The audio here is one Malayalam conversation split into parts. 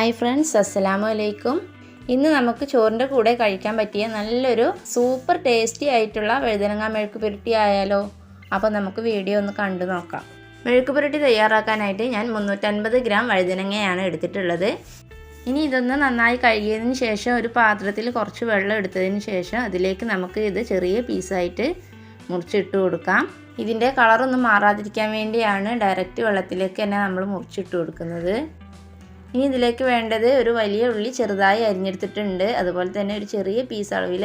ഹായ് ഫ്രണ്ട്സ്, അസ്സലാമു അലൈക്കും. ഇന്ന് നമുക്ക് ചോറിൻ്റെ കൂടെ കഴിക്കാൻ പറ്റിയ നല്ലൊരു സൂപ്പർ ടേസ്റ്റി ആയിട്ടുള്ള വഴുതനങ്ങ മെഴുക്ക് പുരട്ടി ആയാലോ? അപ്പോൾ നമുക്ക് വീഡിയോ ഒന്ന് കണ്ടു നോക്കാം. മെഴുക്ക് പുരട്ടി തയ്യാറാക്കാനായിട്ട് ഞാൻ 350 ഗ്രാം വഴുതനങ്ങയാണ് എടുത്തിട്ടുള്ളത്. ഇനി ഇതൊന്ന് നന്നായി കഴുകിയതിന് ശേഷം ഒരു പാത്രത്തിൽ കുറച്ച് വെള്ളം എടുത്തതിന് ശേഷം അതിലേക്ക് നമുക്ക് ഇത് ചെറിയ പീസായിട്ട് മുറിച്ചിട്ട് കൊടുക്കാം. ഇതിൻ്റെ കളറൊന്നും മാറാതിരിക്കാൻ വേണ്ടിയാണ് ഡയറക്റ്റ് വെള്ളത്തിലേക്ക് തന്നെ നമ്മൾ മുറിച്ചിട്ട് കൊടുക്കുന്നത്. ഇനി ഇതിലേക്ക് വേണ്ടത് ഒരു വലിയ ഉള്ളി ചെറുതായി അരിഞ്ഞെടുത്തിട്ടുണ്ട്. അതുപോലെ തന്നെ ഒരു ചെറിയ പീസ് അളവിൽ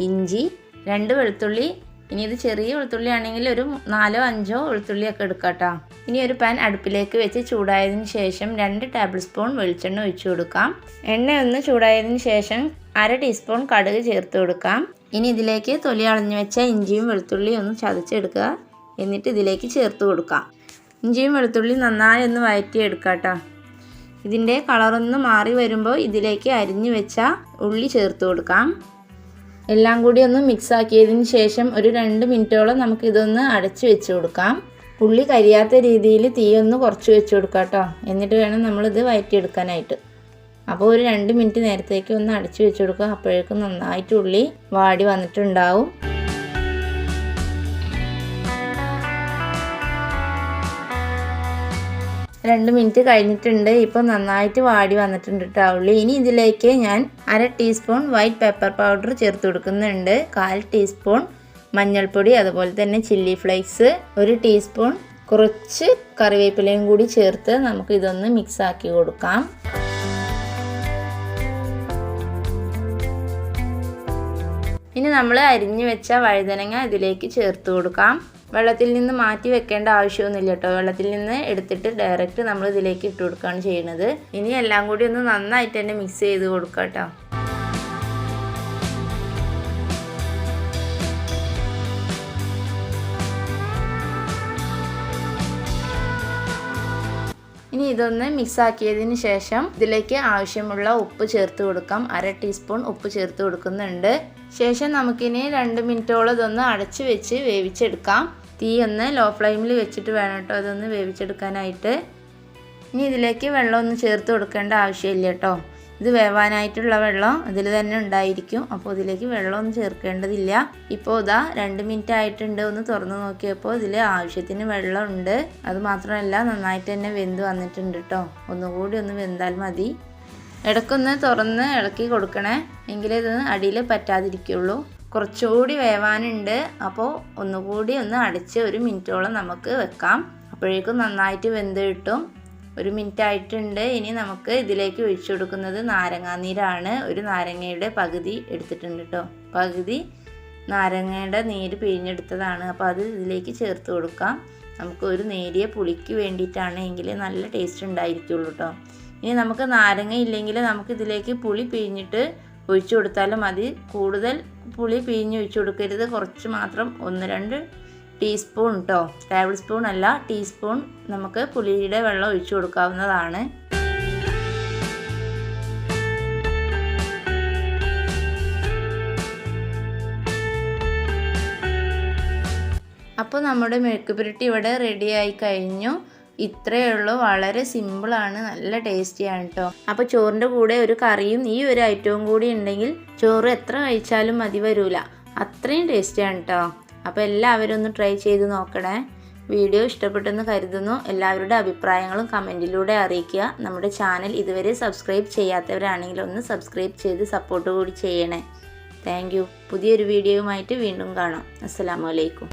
ഇഞ്ചി, 2 വെളുത്തുള്ളി. ഇനി ഇത് ചെറിയ വെളുത്തുള്ളി ആണെങ്കിൽ ഒരു 4-5 വെളുത്തുള്ളിയൊക്കെ എടുക്കാം കേട്ടോ. ഇനി ഒരു പാൻ അടുപ്പിലേക്ക് വെച്ച് ചൂടായതിന് ശേഷം 2 ടേബിൾ സ്പൂൺ വെളിച്ചെണ്ണ ഒഴിച്ചു കൊടുക്കാം. എണ്ണ ഒന്ന് ചൂടായതിന് ശേഷം 1/2 ടീസ്പൂൺ കടുക് ചേർത്ത് കൊടുക്കാം. ഇനി ഇതിലേക്ക് തൊലി അളഞ്ഞു വെച്ച ഇഞ്ചിയും വെളുത്തുള്ളിയും ഒന്ന് ചതച്ചെടുക്കുക. എന്നിട്ട് ഇതിലേക്ക് ചേർത്ത് കൊടുക്കാം. ഇഞ്ചിയും വെളുത്തുള്ളി നന്നായി ഒന്ന് വഴറ്റിയെടുക്കാം കേട്ടോ. ഇതിൻ്റെ കളറൊന്ന് മാറി വരുമ്പോൾ ഇതിലേക്ക് അരിഞ്ഞു വെച്ച ഉള്ളി ചേർത്ത് കൊടുക്കാം. എല്ലാം കൂടി ഒന്ന് മിക്സ് ആക്കിയതിന് ശേഷം ഒരു 2 മിനിറ്റോളം നമുക്കിതൊന്ന് അടച്ചു വെച്ച് കൊടുക്കാം. ഉള്ളി കരിയാത്ത രീതിയിൽ തീയൊന്ന് കുറച്ച് വെച്ച് കൊടുക്കാം കേട്ടോ. എന്നിട്ട് വേണം നമ്മളിത് വഴറ്റിയെടുക്കാനായിട്ട്. അപ്പോൾ ഒരു 2 മിനിറ്റ് നേരത്തേക്ക് ഒന്ന് അടച്ചു വെച്ച് കൊടുക്കുക. അപ്പോഴേക്കും നന്നായിട്ട് ഉള്ളി വാടി വന്നിട്ടുണ്ടാവും. 2 മിനിറ്റ് കഴിഞ്ഞിട്ടുണ്ട്. ഇപ്പോൾ നന്നായിട്ട് വാടി വന്നിട്ടുണ്ട് കേട്ടോ ഉള്ളി. ഇനി ഇതിലേക്ക് ഞാൻ 1/2 ടീസ്പൂൺ വൈറ്റ് പെപ്പർ പൗഡർ ചേർത്ത് കൊടുക്കുന്നുണ്ട്. 1/4 ടീസ്പൂൺ മഞ്ഞൾപ്പൊടി, അതുപോലെ തന്നെ ചില്ലി ഫ്ലേക്സ്, 1 ടീസ്പൂൺ കുറച്ച് കറിവേപ്പിലയും കൂടി ചേർത്ത് നമുക്ക് ഇതൊന്ന് മിക്സ് ആക്കി കൊടുക്കാം. ഇനി നമ്മൾ അരിഞ്ഞു വെച്ച വഴുതനങ്ങ ഇതിലേക്ക് ചേർത്ത് കൊടുക്കാം. വെള്ളത്തിൽ നിന്ന് മാറ്റി വെക്കേണ്ട ആവശ്യമൊന്നുമില്ല കേട്ടോ. വെള്ളത്തിൽ നിന്ന് എടുത്തിട്ട് ഡയറക്റ്റ് നമ്മൾ ഇതിലേക്ക് ഇട്ട് കൊടുക്കുകയാണ് ചെയ്യുന്നത്. ഇനി എല്ലാം കൂടി ഒന്ന് നന്നായിട്ട് തന്നെ മിക്സ് ചെയ്ത് കൊടുക്കാം കേട്ടോ. ഇനി ഇതൊന്ന് മിക്സ് ആക്കിയതിന് ശേഷം ഇതിലേക്ക് ആവശ്യമുള്ള ഉപ്പ് ചേർത്ത് കൊടുക്കാം. 1/2 ടീസ്പൂൺ ഉപ്പ് ചേർത്ത് കൊടുക്കുന്നുണ്ട്. ശേഷം നമുക്കിനി 2 മിനിറ്റോളം ഇതൊന്ന് അടച്ച് വെച്ച് വേവിച്ചെടുക്കാം. തീ ഒന്ന് ലോ ഫ്ലെയിമിൽ വെച്ചിട്ട് വേണം കേട്ടോ ഇതൊന്ന് വേവിച്ചെടുക്കാനായിട്ട്. ഇനി ഇതിലേക്ക് വെള്ളമൊന്നും ചേർത്ത് കൊടുക്കേണ്ട ആവശ്യമില്ല കേട്ടോ. ഇത് വേവാനായിട്ടുള്ള വെള്ളം ഇതിൽ തന്നെ ഉണ്ടായിരിക്കും. അപ്പോൾ ഇതിലേക്ക് വെള്ളമൊന്നും ചേർക്കേണ്ടതില്ല. ഇപ്പോൾ ഇതാ 2 മിനിറ്റ് ആയിട്ടുണ്ട്. ഒന്ന് തുറന്ന് നോക്കിയപ്പോൾ ഇതിൽ ആവശ്യത്തിന് വെള്ളമുണ്ട്. അതുമാത്രമല്ല നന്നായിട്ട് തന്നെ വെന്ത് വന്നിട്ടുണ്ട് കേട്ടോ. ഒന്നുകൂടി ഒന്ന് വെന്താൽ മതി. ഇടയ്ക്കൊന്ന് തുറന്ന് ഇളക്കി കൊടുക്കണേ, എങ്കിലേ ഇത് അടിയിൽ പറ്റാതിരിക്കുള്ളൂ. കുറച്ചുകൂടി വേവാനുണ്ട്. അപ്പോൾ ഒന്നുകൂടി ഒന്ന് അടച്ച് 1 മിനിറ്റോളം നമുക്ക് വെക്കാം. അപ്പോഴേക്കും നന്നായിട്ട് വെന്ത് കിട്ടും. 1 മിനിറ്റ് ആയിട്ടുണ്ട്. ഇനി നമുക്ക് ഇതിലേക്ക് ഒഴിച്ചു കൊടുക്കുന്നത് നാരങ്ങാനീരാണ്. ഒരു നാരങ്ങയുടെ പകുതി എടുത്തിട്ടുണ്ട് കേട്ടോ. പകുതി നാരങ്ങയുടെ നീര് പിഴിഞ്ഞെടുത്തതാണ്. അപ്പോൾ അത് ഇതിലേക്ക് ചേർത്ത് കൊടുക്കാം. നമുക്ക് ഒരു നേരിയ പുളിക്ക് വേണ്ടിയിട്ടാണ്, എങ്കിൽ നല്ല ടേസ്റ്റ് ഉണ്ടായിരിക്കുള്ളൂ കേട്ടോ. ഇനി നമുക്ക് നാരങ്ങ ഇല്ലെങ്കിൽ നമുക്ക് ഇതിലേക്ക് പുളി പിഴിഞ്ഞിട്ട് ഒഴിച്ചു കൊടുത്താലും മതി. കൂടുതൽ പുളി പിഴിഞ്ഞ് ഒഴിച്ചു കൊടുക്കരുത്. കുറച്ച് മാത്രം 1-2 ടീസ്പൂൺ കേട്ടോ. ടേബിൾ സ്പൂൺ അല്ല, ടീസ്പൂൺ നമുക്ക് പുളിയുടെ വെള്ളം ഒഴിച്ചു കൊടുക്കാവുന്നതാണ്. അപ്പോൾ നമ്മുടെ മെഴുക്ക് പുരട്ടി ഇവിടെ റെഡിയായി കഴിഞ്ഞു. ഇത്രയേ ഉള്ളൂ. വളരെ സിമ്പിളാണ്, നല്ല ടേസ്റ്റിയാണ് കേട്ടോ. അപ്പോൾ ചോറിൻ്റെ കൂടെ ഒരു കറിയും ഈ ഒരു ഐറ്റവും കൂടി ഉണ്ടെങ്കിൽ ചോറ് എത്ര കഴിച്ചാലും മതി വരില്ല. അത്രയും ടേസ്റ്റിയാണ് കേട്ടോ. അപ്പോൾ എല്ലാവരും ഒന്ന് ട്രൈ ചെയ്ത് നോക്കണേ. വീഡിയോ ഇഷ്ടപ്പെട്ടെന്ന് കരുതുന്നു. എല്ലാവരുടെ അഭിപ്രായങ്ങളും കമൻറ്റിലൂടെ അറിയിക്കുക. നമ്മുടെ ചാനൽ ഇതുവരെ സബ്സ്ക്രൈബ് ചെയ്യാത്തവരാണെങ്കിൽ ഒന്ന് സബ്സ്ക്രൈബ് ചെയ്ത് സപ്പോർട്ട് കൂടി ചെയ്യണേ. Thank you. പുതിയൊരു വീഡിയോയുമായിട്ട് വീണ്ടും കാണാം. അസ്സലാമു അലൈക്കും.